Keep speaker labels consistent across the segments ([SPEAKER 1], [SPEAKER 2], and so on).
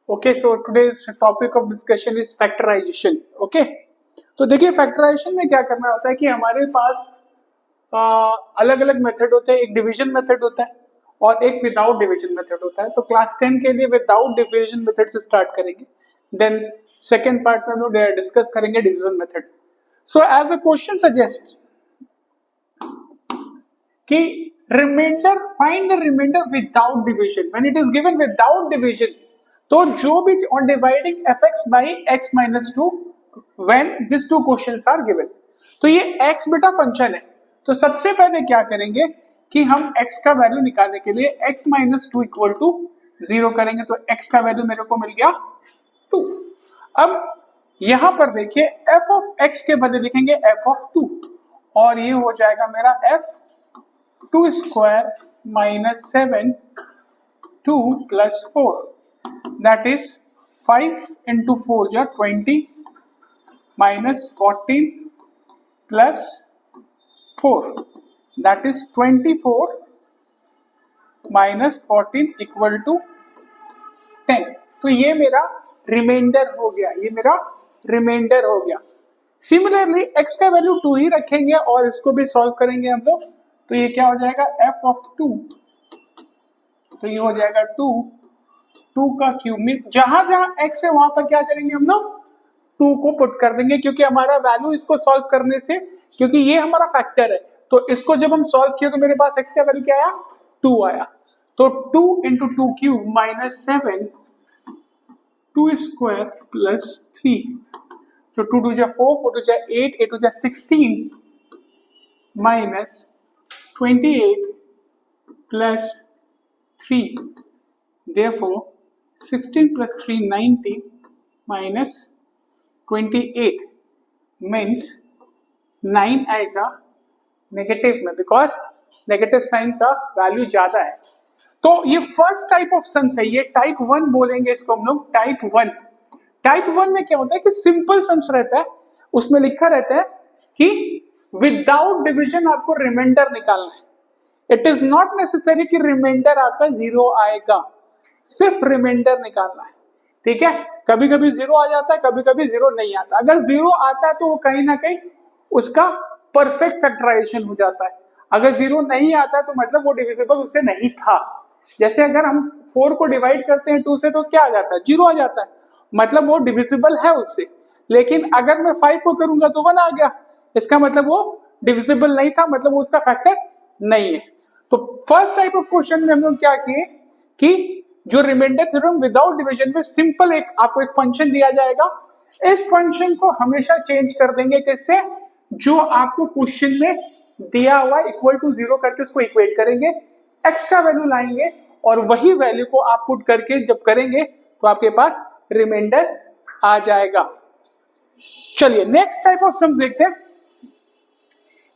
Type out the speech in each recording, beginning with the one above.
[SPEAKER 1] Okay, so today's topic of discussion is factorisation. Okay, तो देखिए factorisation में क्या करना होता है कि हमारे पास अलग अलग मेथड होते हैं। एक डिवीजन मेथड होता है और एक विदाउट डिवीजन मेथड होता है। तो क्लास 10 के लिए विदाउट डिवीजन मेथड से स्टार्ट करेंगे, देन सेकेंड पार्ट में हम डिस्कस करेंगे division method. So as the question suggest कि remainder, find the remainder without division. When it is given without division, तो जो भी on dividing fx by x minus two when this two questions are given. तो ये x बेटा function है, तो सबसे पहले क्या करेंगे कि हम x का वैल्यू निकालने के लिए x minus two equal to 0 करेंगे। तो x का वैल्यू मेरे को मिल गया 2। अब यहां पर देखिए f ऑफ x के बदले लिखेंगे f ऑफ 2 और ये हो जाएगा मेरा f2 square minus 7 2 plus 4, that is 5 into 4 ja 20 minus 14 plus 4, that is 24 minus 14 equal to 10। तो ये मेरा रिमाइंडर हो गया, ये मेरा रिमाइंडर हो गया। सिमिलरली x का वैल्यू 2 ही रखेंगे और इसको भी सॉल्व करेंगे हम लोग। तो ये क्या हो जाएगा f ऑफ 2, तो ये हो जाएगा 2 का क्यूब में जहां जहां x है वहां पर क्या करेंगे हम लोग 2 को पुट कर देंगे, क्योंकि हमारा वैल्यू इसको सॉल्व करने से, क्योंकि ये हमारा फैक्टर है, तो इसको जब हम सॉल्व किए तो मेरे पास x का वैल्यू क्या आया 2 आया। तो 2 into 2 cube minus 7 2 square plus 3, so 2 2 जा 4 4 2 जा 8 8 2 जा 16 minus 28 plus 3, therefore 16 plus 3 90 minus 28 means 9 आएगा नेगेटिव में, बिकॉज नेगेटिव साइन का वैल्यू ज्यादा है। तो ये फर्स्ट टाइप ऑफ सम्स है, ये टाइप 1 बोलेंगे इसको हम लोग टाइप 1। टाइप 1 में क्या होता है कि सिंपल सम्स रहता है, उसमें लिखा रहता है कि विदाउट डिवीजन आपको रिमाइंडर निकालना है। इट इज नॉट नेसेसरी कि रिमाइंडर आपका 0 आएगा, सिर्फ रिमाइंडर निकालना है। ठीक है, कभी कभी 0 आ जाता है, कभी कभी 0 नहीं आता। अगर 0 आता है तो वो कहीं ना कहीं उसका परफेक्ट फैक्टराइजेशन हो जाता है। अगर 0 नहीं आता है तो मतलब वो डिविजिबल उससे नहीं था। जैसे अगर हम 4 को डिवाइड करते हैं 2 से तो क्या आ जाता है 0 आ जाता है, मतलब वो डिविजिबल है उससे। लेकिन अगर मैं 5 को करूंगा तो 1 आ गया, इसका मतलब वो डिविजिबल नहीं था, मतलब वो उसका फैक्टर नहीं है। तो फर्स्ट टाइप ऑफ क्वेश्चन में हम लोग क्या किए कि जो रिमाइंडर थ्योरम विदाउट डिवीजन में सिंपल एक आपको एक फंक्शन दिया जाएगा, इस फंक्शन को हमेशा चेंज कर देंगे किससे, जो आपको क्वेश्चन में दिया हुआ इक्वल टू 0 करके उसको इक्वेट करेंगे, x का वैल्यू लाएंगे और वही वैल्यू को आप पुट करके जब करेंगे तो आपके पास रिमाइंडर आ जाएगा। चलिए नेक्स्ट टाइप ऑफ सम्स देखते हैं।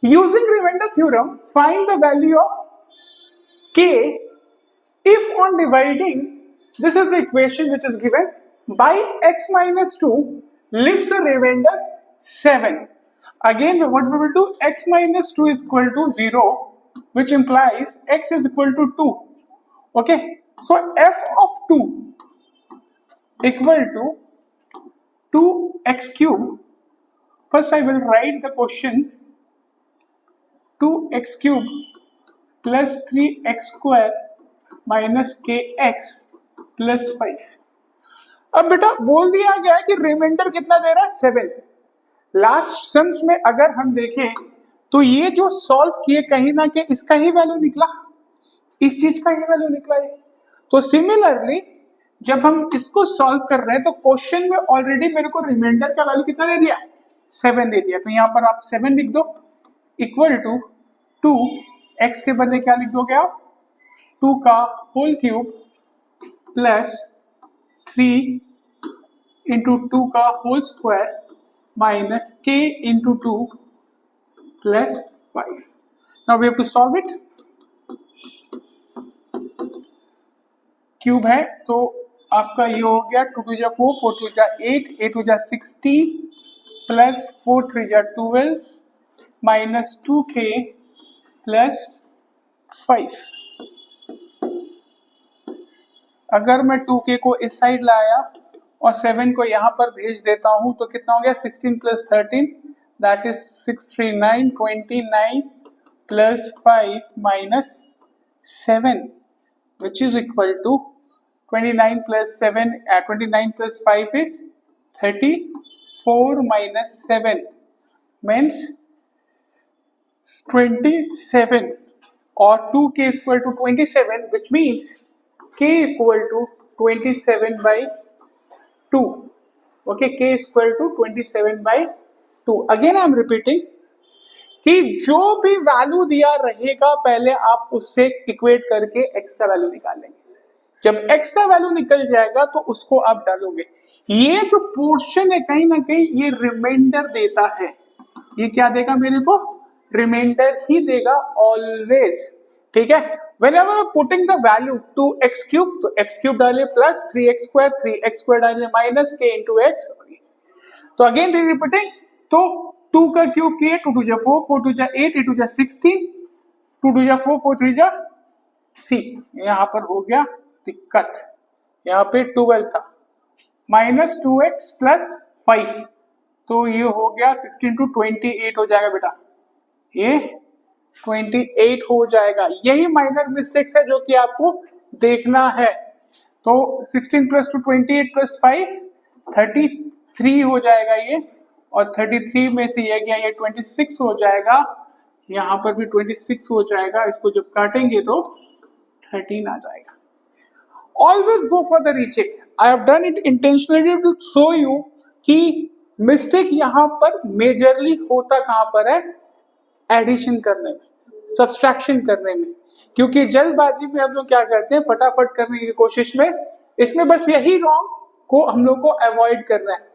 [SPEAKER 1] Using remainder theorem find the value of k if on dividing, this is the equation which is given, by x minus 2 leaves the remainder 7. Again what we will do, x minus 2 is equal to 0, which implies x is equal to 2. Okay, so f of 2 equal to 2x cube. First I will write the question 2x cube plus 3x square minus के x plus 5। अब बेटा बोल दिया गया है कि reminder कितना दे रहा है 7। लास्ट सम्स में अगर हम देखें तो ये जो सॉल्व किए कहीं ना कहीं इसका ही वैल्यू निकला, इस चीज का ही वैल्यू निकला है। तो सिमिलरली जब हम इसको सॉल्व कर रहे हैं तो क्वेश्चन में ऑलरेडी मेरे को रिमाइंडर का वैल्यू कितना दे दिया है 7 दे दिया। तो यहाँ पर आप 7 लिख दो इक्वल टू 2 एक्स के बदले क्या लिख दोगे आप 2 का होल क्यूब प्लस 3 इंटू 2 का whole square minus k into 2 plus 5। Now we have to solve it. Cube है तो आपका ये हो गया 2 2 जा 4 4 2 जा 8 8 2 जा 16 प्लस 4 3 जा 12 माइनस 2k प्लस 5। अगर मैं 2k को इस साइड लाया और 7 को यहाँ पर भेज देता हूँ तो कितना हो गया 16 plus 13 that is 639 29 plus 5 minus 7 which is equal to 29 plus 7 29 plus 5 is 34 minus 7 means 27 or 2k is equal to 27 which means k equal to 27 by 2. Okay, k is equal to 27 by 2. Again I am repeating कि जो भी value दिया रहेगा पहले आप उससे equate करके x का वैल्यू निकालेंगे. जब x का वैल्यू निकल जाएगा तो उसको आप डालोगे. ये जो पोर्शन है कहीं ना कहीं ये रिमाइंडर देता है. ये क्या देगा मेरे को? रिमाइंडर ही देगा ऑलवेज. ठीक है. Whenever putting the value to x cube तो x क्यूब डाले प्लस 3x स्क्वायर डाले माइनस k इंटू एक्स. तो अगेन रिपीटिंग तो 2 का क्यूब किए 2 2 जा 4 4 2 जा 8 8 2 जा 16 2 2 जा 4 4 3 जा सी. यहां पर हो गया दिक्कत. यहाँ पे 12 था माइनस 2x प्लस 5 तो ये हो गया 16 टू 28 हो जाएगा बेटा. ये 28 हो जाएगा. यही माइनर मिस्टेक्स है जो कि आपको देखना है. तो 16 प्लस टू 28 प्लस 5 33 हो जाएगा ये. और 33 में से ये गया ये 26 हो जाएगा. यहाँ पर भी 26 हो जाएगा. इसको जब काटेंगे तो 13 आ जाएगा. Always go for the recheck. I have done it intentionally to show you कि मिस्टेक यहाँ पर मेजरली होता कहाँ पर है? एडिशन करने में, सब्सट्रैक्शन करने में. क्योंकि जल्दबाजी में हम लोग क्या करते हैं फटाफट करने की कोशिश में. इसमें बस यही रॉन्ग को हम लोग को अवॉइड करना है.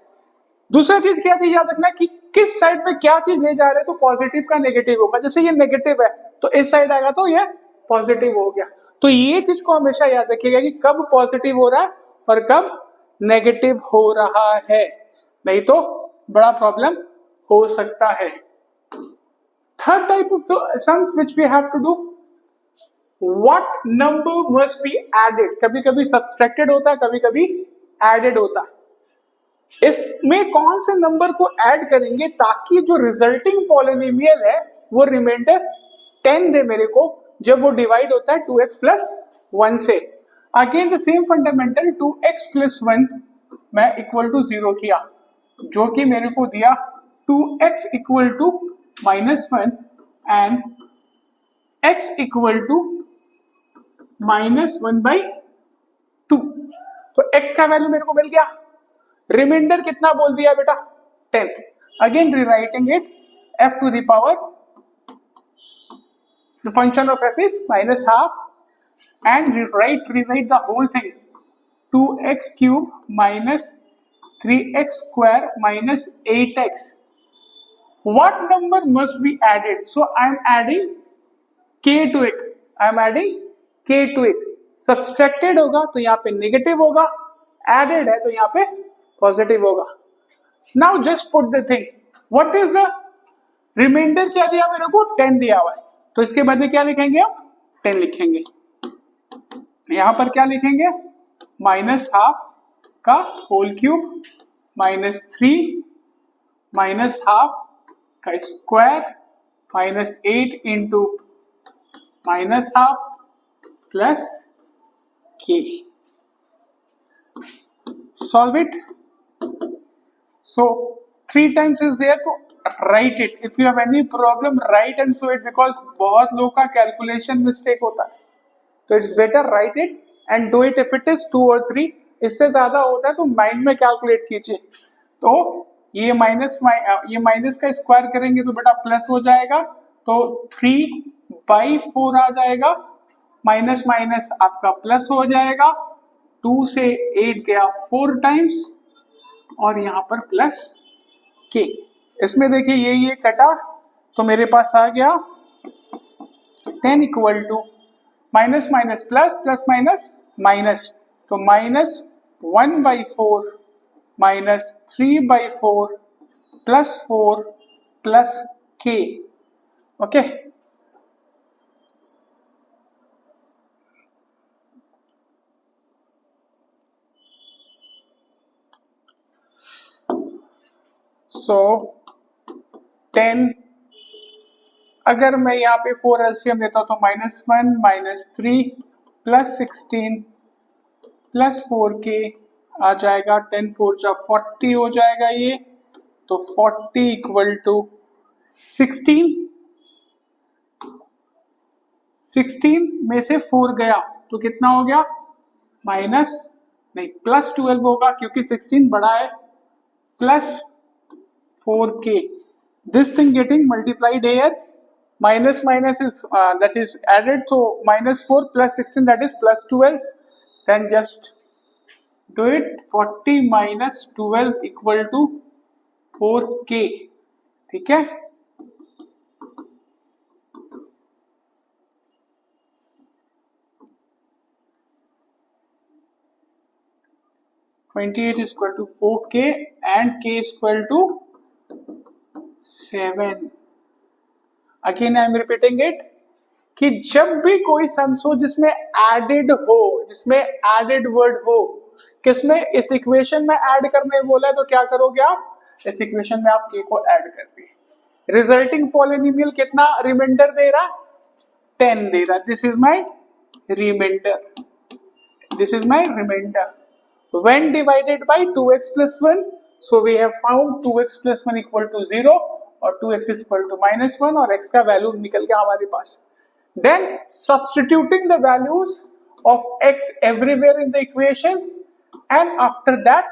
[SPEAKER 1] दूसरा चीज क्या चीज याद रखना कि किस साइड पे क्या चीज ले जा रहे हैं तो पॉजिटिव का नेगेटिव होगा. जैसे ये नेगेटिव है तो इस साइड आएगा तो ये पॉजिटिव हो गया. तो ये चीज को हमेशा याद रखिएगा कि कब पॉजिटिव हो रहा है और कब नेगेटिव हो रहा है. नहीं तो बड़ा प्रॉब्लम हो सकता है. Third type of sums which we have to do, what number must be added. कभी कभी सब्सट्रैक्टेड होता है, कभी कभी एडेड होता है. इसमें कौन से नंबर को ऐड करेंगे ताकि जो रिजल्टिंग पॉलिनोमियल है वो रिमाइंडर 10 दे मेरे को जब वो डिवाइड होता है 2x प्लस 1 से. Again the same fundamental 2x plus 1 मैं इक्वल टू 0 किया जो कि मेरे को दिया 2x equal to minus 1 and x equal to minus 1 by 2. तो x का वैल्यू मेरे को मिल गया. रिमाइंडर कितना बोल दिया बेटा? 10. Again rewriting it f to the power the function of f is minus half and rewrite the whole thing 2x cube minus 3x square minus 8x. What number must be added? So I am adding k to it. I am adding k to it. Subtracted होगा तो यहाँ पे negative होगा, added है तो यहाँ पे positive होगा. Now just put the thing. What is the remainder? क्या दिया मेरे को? 10 दिया हुआ है. तो इसके बदले क्या लिखेंगे आप? 10 लिखेंगे. यहां पर क्या लिखेंगे? माइनस हाफ का whole cube minus 3 minus half का square minus 8 into minus half plus K. Solve it. So 3 times is there to write it. If you have any problem, write and show it because बहुत लोगों का calculation mistake होता है. तो it's better right it and do it. If it is 2 और 3 इससे ज्यादा होता है तो माइंड में कैलकुलेट कीजिए. तो ये माइनस का स्क्वायर करेंगे तो बेटा प्लस हो जाएगा. तो 3/4 आ जाएगा. माइनस माइनस आपका प्लस हो जाएगा. 2 से 8 गया 4 टाइम्स और यहाँ पर प्लस के. इसमें देखिए ये कटा तो मेरे पास आ गया 10 equal to minus minus plus plus minus minus. तो minus 1/4 minus 3/4 plus 4 plus k. Okay. So 10, अगर मैं यहाँ पे 4 एलसीएम लेता हूँ तो -1 -3 +16 +4k आ जाएगा, 10 4 जा 40 हो जाएगा ये, तो 40 इक्वल टू 16 में से 4 गया तो कितना हो गया, +12 होगा क्योंकि 16 बड़ा है, +4k, this thing getting multiplied here, minus minus is that is added, so -4 + 16 that is +12, then just do it, 40 - 12 equal to 4k, ठीक है। (28 is equal to 4k and k is equal to 7. Again I am repeating it कि जब भी कोई sums हो जिसमें added हो, जिसमें एडेड वर्ड हो, किसमें इस इक्वेशन में ऐड करने बोला है तो क्या करोगे आप, इस इक्वेशन में आप k को ऐड कर दिए, रिजल्टिंग पॉलिनोमियल कितना रिमाइंडर दे रहा, 10 दे रहा, this is my remainder, this is my remainder when divided by 2x plus 1, so we have found 2x plus 1 equal to 0 और 2x is equal to -1 और x का वैल्यू निकल गया हमारे पास। Then substituting the values of x everywhere in the equation and after that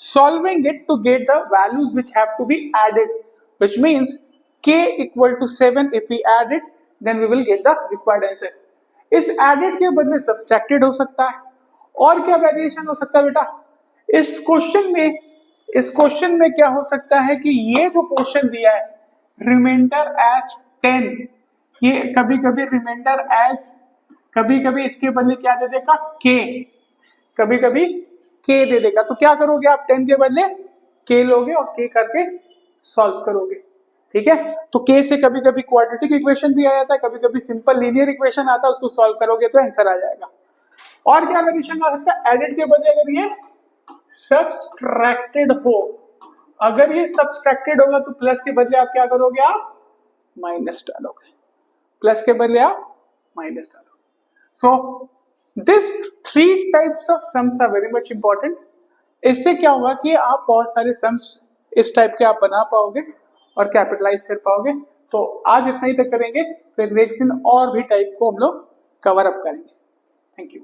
[SPEAKER 1] solving it to get the values which have to be added, which means k equal to 7 if we add it then we will get the required answer। इस added के बदले subtracted हो सकता है, और क्या variation हो सकता है बेटा, इस क्वेश्चन में क्या हो सकता है कि ये जो क्वेश्चन दिया है रिमाइंडर एज 10, ये कभी कभी रिमाइंडर एज, कभी कभी इसके बदले क्या दे देगा, k, कभी कभी k दे देगा, तो क्या करोगे आप, 10 के बदले k लोगे और k करके सॉल्व करोगे, ठीक है। तो k से कभी कभी क्वाड्रेटिक इक्वेशन भी आ जाता है, कभी कभी सिंपल लीनियर इक्वेशन आता है, उसको सॉल्व करोगे तो आंसर आ जाएगा। और क्या वेरिएशन आ सकता है, एडेड के बदले अगर ये सब्सट्रैक्टेड हो, अगर ये सब्सट्रैक्टेड होगा तो प्लस के बदले आप क्या करोगे, आप माइनस डालोगे, प्लस के बदले आप माइनस डालोगे। So this 3 types of sums are very much important. इससे क्या होगा कि आप बहुत सारे सम्स इस टाइप के आप बना पाओगे और कैपिटलाइज कर पाओगे। तो आज इतना ही तक करेंगे, फिर नेक्स्ट दिन और भी टाइप को हम लोग कवर अप करेंगे। Thank you.